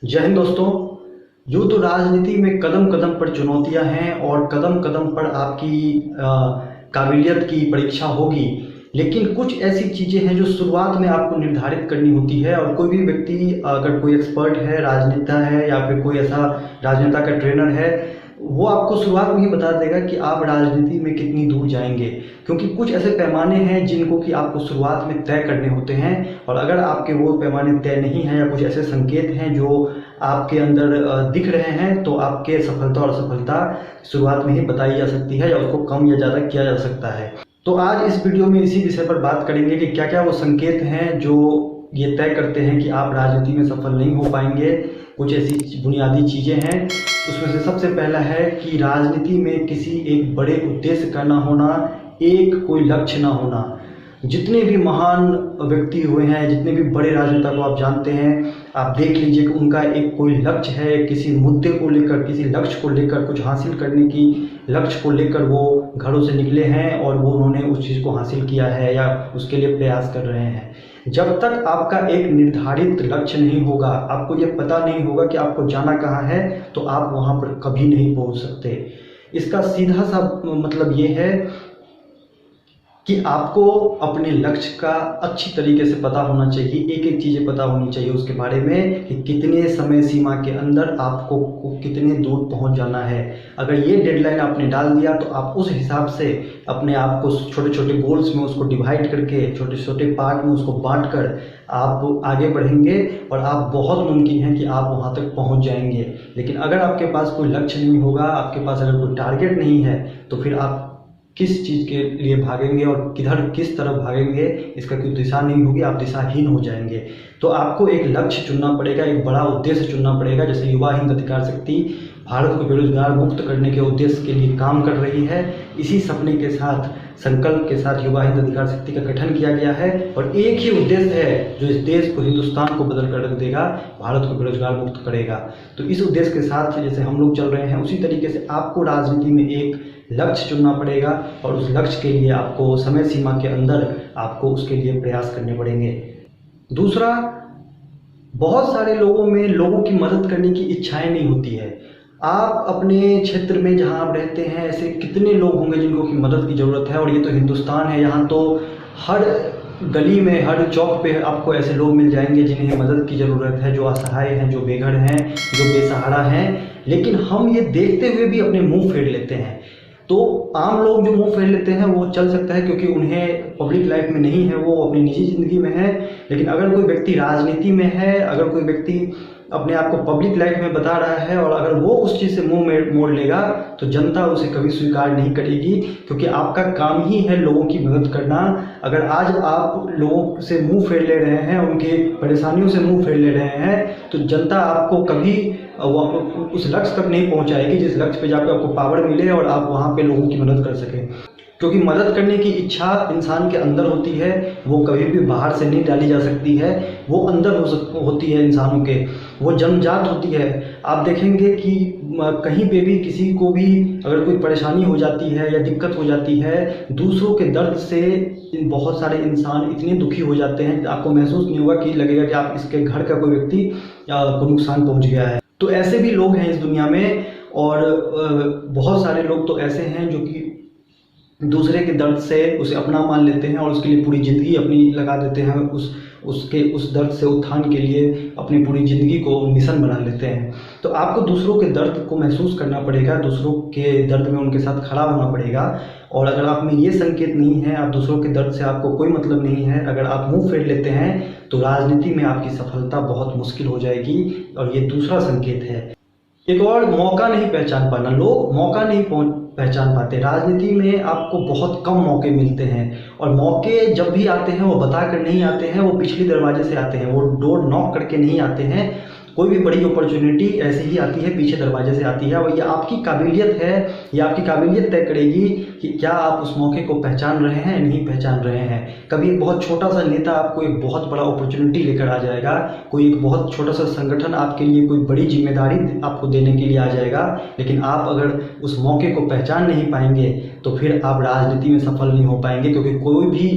जय हिंद दोस्तों। यूँ तो राजनीति में कदम कदम पर चुनौतियां हैं और कदम कदम पर आपकी काबिलियत की परीक्षा होगी। लेकिन कुछ ऐसी चीज़ें हैं जो शुरुआत में आपको निर्धारित करनी होती है। और कोई भी व्यक्ति, अगर कोई एक्सपर्ट है, राजनेता है या फिर कोई ऐसा राजनेता का ट्रेनर है, वो आपको शुरुआत में ही बता देगा कि आप राजनीति में कितनी दूर जाएंगे। क्योंकि कुछ ऐसे पैमाने हैं जिनको कि आपको शुरुआत में तय करने होते हैं, और अगर आपके वो पैमाने तय नहीं हैं या कुछ ऐसे संकेत हैं जो आपके अंदर दिख रहे हैं, तो आपके सफलता और असफलता शुरुआत में ही बताई जा सकती है या उसको कम या ज़्यादा किया जा सकता है। तो आज इस वीडियो में इसी विषय पर बात करेंगे कि क्या क्या वो संकेत हैं जो ये तय करते हैं कि आप राजनीति में सफल नहीं हो पाएंगे। कुछ ऐसी बुनियादी चीज़ें हैं, उसमें से सबसे पहला है कि राजनीति में किसी एक बड़े उद्देश्य का ना होना, एक कोई लक्ष्य ना होना। जितने भी महान व्यक्ति हुए हैं, जितने भी बड़े राजनेता को आप जानते हैं, आप देख लीजिए कि उनका एक कोई लक्ष्य है, किसी मुद्दे को लेकर, किसी लक्ष्य को लेकर, कुछ हासिल करने की लक्ष्य को लेकर वो घरों से निकले हैं और वो उन्होंने उस चीज़ को हासिल किया है या उसके लिए प्रयास कर रहे हैं। जब तक आपका एक निर्धारित लक्ष्य नहीं होगा, आपको ये पता नहीं होगा कि आपको जाना कहाँ है, तो आप वहाँ पर कभी नहीं पहुँच सकते। इसका सीधा सा मतलब ये है कि आपको अपने लक्ष्य का अच्छी तरीके से पता होना चाहिए। एक एक चीज़ें पता होनी चाहिए उसके बारे में कि कितने समय सीमा के अंदर आपको कितने दूर पहुंच जाना है। अगर ये डेडलाइन आपने डाल दिया तो आप उस हिसाब से अपने आप को छोटे छोटे गोल्स में उसको डिवाइड करके, छोटे छोटे पार्ट में उसको बांट कर आप आगे बढ़ेंगे और आप बहुत मुमकिन है कि आप वहाँ तक पहुँच जाएंगे। लेकिन अगर आपके पास कोई लक्ष्य नहीं होगा, आपके पास अगर कोई टारगेट नहीं है, तो फिर आप किस चीज़ के लिए भागेंगे और किधर किस तरफ भागेंगे, इसका कोई दिशा नहीं होगी, आप दिशाहीन हो जाएंगे। तो आपको एक लक्ष्य चुनना पड़ेगा, एक बड़ा उद्देश्य चुनना पड़ेगा। जैसे युवा हिंद अधिकार शक्ति भारत को बेरोजगार मुक्त करने के उद्देश्य के लिए काम कर रही है, इसी सपने के साथ, संकल्प के साथ युवा हिंद अधिकार शक्ति का गठन किया गया है। और एक ही उद्देश्य है जो इस देश को, हिंदुस्तान को बदल कर रख देगा, भारत को बेरोजगार मुक्त करेगा। तो इस उद्देश्य के साथ जैसे हम लोग चल रहे हैं, उसी तरीके से आपको राजनीति में एक लक्ष्य चुनना पड़ेगा और उस लक्ष्य के लिए आपको समय सीमा के अंदर आपको उसके लिए प्रयास करने पड़ेंगे। दूसरा, बहुत सारे लोगों में लोगों की मदद करने की इच्छाएं नहीं होती है। आप अपने क्षेत्र में जहां आप रहते हैं, ऐसे कितने लोग होंगे जिनको की मदद की ज़रूरत है। और ये तो हिंदुस्तान है, यहाँ तो हर गली में, हर चौक पे आपको ऐसे लोग मिल जाएंगे जिन्हें मदद की ज़रूरत है, जो असहाय हैं, जो बेघर हैं, जो बेसहारा हैं। लेकिन हम ये देखते हुए भी अपने मुंह फेर लेते हैं। तो आम लोग जो मुंह फेर लेते हैं वो चल सकता है क्योंकि उन्हें पब्लिक लाइफ में नहीं है, वो अपनी निजी ज़िंदगी में है। लेकिन अगर कोई व्यक्ति राजनीति में है, अगर कोई व्यक्ति अपने आप को पब्लिक लाइफ में बता रहा है और अगर वो उस चीज़ से मुंह मोड़ लेगा, तो जनता उसे कभी स्वीकार नहीं करेगी। क्योंकि आपका काम ही है लोगों की मदद करना। अगर आज आप लोगों से मुंह फेर ले रहे हैं, उनकी परेशानियों से मुंह फेर ले रहे हैं, तो जनता आपको कभी उस लक्ष्य तक नहीं पहुंचाएगी जिस लक्ष्य पे जाकर आपको पावर मिले और आप वहाँ पे लोगों की मदद कर सकें। क्योंकि मदद करने की इच्छा इंसान के अंदर होती है, वो कभी भी बाहर से नहीं डाली जा सकती है, वो अंदर होती है इंसानों के, वो जन्मजात होती है। आप देखेंगे कि कहीं पे भी किसी को भी अगर कोई परेशानी हो जाती है या दिक्कत हो जाती है, दूसरों के दर्द से बहुत सारे इंसान इतने दुखी हो जाते हैं, आपको महसूस नहीं होगा कि लगेगा कि आप इसके घर का कोई व्यक्ति को नुकसान पहुंच गया है। तो ऐसे भी लोग हैं इस दुनिया में। और बहुत सारे लोग तो ऐसे हैं जो कि दूसरे के दर्द से उसे अपना मान लेते हैं और उसके लिए पूरी ज़िंदगी अपनी लगा देते हैं, उस दर्द से उत्थान के लिए अपनी पूरी ज़िंदगी को मिशन बना लेते हैं। तो आपको दूसरों के दर्द को महसूस करना पड़ेगा, दूसरों के दर्द में उनके साथ खड़ा होना पड़ेगा। और अगर आप में ये संकेत नहीं है, आप दूसरों के दर्द से आपको कोई मतलब नहीं है, अगर आप मुंह फेर लेते हैं, तो राजनीति में आपकी सफलता बहुत मुश्किल हो जाएगी। और ये दूसरा संकेत है। एक और, मौका नहीं पहचान पाना। लोग मौका नहीं पहचान पाते। राजनीति में आपको बहुत कम मौके मिलते हैं, और मौके जब भी आते हैं वो बता कर नहीं आते हैं, वो पिछले दरवाजे से आते हैं, वो डोर नॉक करके नहीं आते हैं। कोई भी बड़ी अपॉर्चुनिटी ऐसे ही आती है, पीछे दरवाजे से आती है। और ये आपकी काबिलियत है, ये आपकी काबिलियत तय करेगी कि क्या आप उस मौके को पहचान रहे हैं, नहीं पहचान रहे हैं। कभी एक बहुत छोटा सा नेता आपको एक बहुत बड़ा अपॉर्चुनिटी लेकर आ जाएगा, कोई एक बहुत छोटा सा संगठन आपके लिए कोई बड़ी जिम्मेदारी आपको देने के लिए आ जाएगा। लेकिन आप अगर उस मौके को पहचान नहीं पाएंगे, तो फिर आप राजनीति में सफल नहीं हो पाएंगे। क्योंकि कोई भी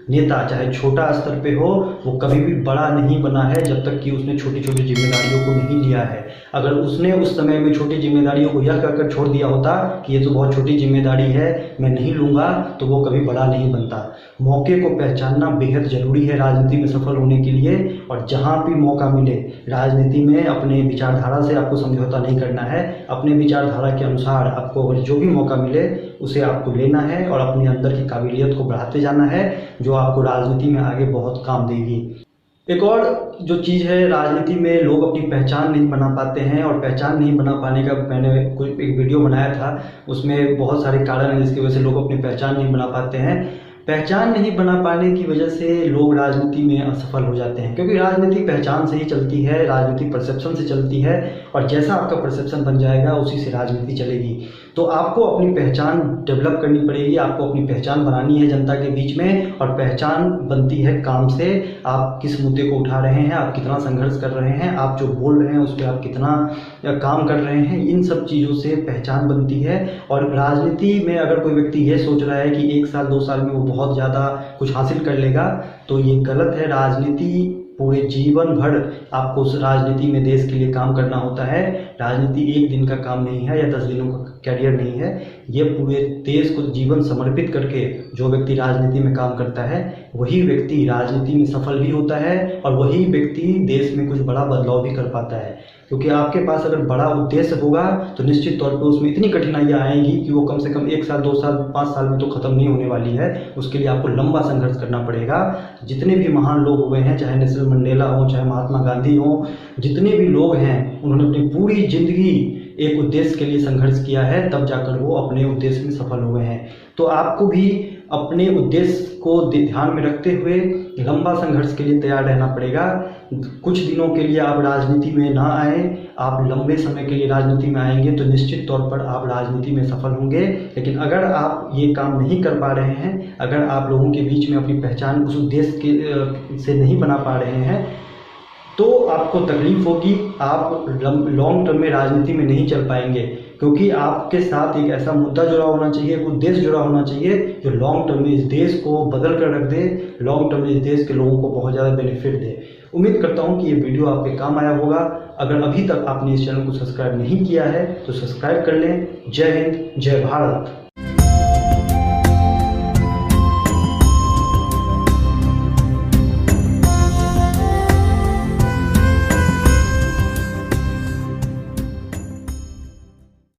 नेता चाहे छोटा स्तर पे हो वो कभी भी बड़ा नहीं बना है जब तक कि उसने छोटी छोटी जिम्मेदारियों को नहीं लिया है। अगर उसने उस समय में छोटी जिम्मेदारियों को यह कहकर छोड़ दिया होता कि ये तो बहुत छोटी जिम्मेदारी है, मैं नहीं लूँगा, तो वो कभी बड़ा नहीं बनता। मौके को पहचानना बेहद ज़रूरी है राजनीति में सफल होने के लिए, और जहाँ भी मौका मिले राजनीति में अपने विचारधारा से आपको समझौता नहीं करना है। अपने विचारधारा के अनुसार आपको अगर जो भी मौका मिले उसे आपको लेना है और अपने अंदर की काबिलियत को बढ़ाते जाना है, जो आपको राजनीति में आगे बहुत काम देगी। एक और जो चीज़ है, राजनीति में लोग अपनी पहचान नहीं बना पाते हैं, और पहचान नहीं बना पाने का मैंने कोई एक वीडियो बनाया था, उसमें बहुत सारे कारण हैं जिसकी वजह से लोग अपनी पहचान नहीं बना पाते हैं। पहचान नहीं बना पाने की वजह से लोग राजनीति में असफल हो जाते हैं, क्योंकि राजनीति पहचान से ही चलती है, राजनीति परसेप्शन से चलती है, और जैसा आपका परसेप्शन बन जाएगा उसी से राजनीति चलेगी। तो आपको अपनी पहचान डेवलप करनी पड़ेगी, आपको अपनी पहचान बनानी है जनता के बीच में, और पहचान बनती है काम से। आप किस मुद्दे को उठा रहे हैं, आप कितना संघर्ष कर रहे हैं, आप जो बोल रहे हैं उस पर आप कितना काम कर रहे हैं, इन सब चीज़ों से पहचान बनती है। और राजनीति में अगर कोई व्यक्ति ये सोच रहा है कि 1 साल 2 साल में वो बहुत ज़्यादा कुछ हासिल कर लेगा, तो ये गलत है। राजनीति पूरे जीवन भर आपको उस राजनीति में देश के लिए काम करना होता है। राजनीति एक दिन का काम नहीं है या 10 दिनों का कैरियर नहीं है, ये पूरे देश को जीवन समर्पित करके जो व्यक्ति राजनीति में काम करता है वही व्यक्ति राजनीति में सफल भी होता है, और वही व्यक्ति देश में कुछ बड़ा बदलाव भी कर पाता है। क्योंकि आपके पास अगर बड़ा उद्देश्य होगा तो निश्चित तौर पे उसमें इतनी कठिनाइयाँ आएंगी कि वो कम से कम 1 साल 2 साल 5 साल में तो ख़त्म नहीं होने वाली है। उसके लिए आपको लंबा संघर्ष करना पड़ेगा। जितने भी महान लोग हुए हैं, चाहे नेल्सन मंडेला हो, चाहे महात्मा गांधी हो, जितने भी लोग हैं, उन्होंने अपनी पूरी जिंदगी एक उद्देश्य के लिए संघर्ष किया है, तब जाकर वो अपने उद्देश्य में सफल हुए हैं। तो आपको भी अपने उद्देश्य को ध्यान में रखते हुए लंबा संघर्ष के लिए तैयार रहना पड़ेगा। कुछ दिनों के लिए आप राजनीति में ना आए, आप लंबे समय के लिए राजनीति में आएंगे तो निश्चित तौर पर आप राजनीति में सफल होंगे। लेकिन अगर आप ये काम नहीं कर पा रहे हैं, अगर आप लोगों के बीच में अपनी पहचान उस उद्देश्य से नहीं बना पा रहे हैं, तो आपको तकलीफ होगी, आप लॉन्ग टर्म में राजनीति में नहीं चल पाएंगे। क्योंकि आपके साथ एक ऐसा मुद्दा जुड़ा होना चाहिए, एक उद्देश्य जुड़ा होना चाहिए जो लॉन्ग टर्म में इस देश को बदल कर रख दे, लॉन्ग टर्म में इस देश के लोगों को बहुत ज़्यादा बेनिफिट दे। उम्मीद करता हूँ कि ये वीडियो आपके काम आया होगा। अगर अभी तक आपने इस चैनल को सब्सक्राइब नहीं किया है तो सब्सक्राइब कर लें। जय हिंद, जय भारत।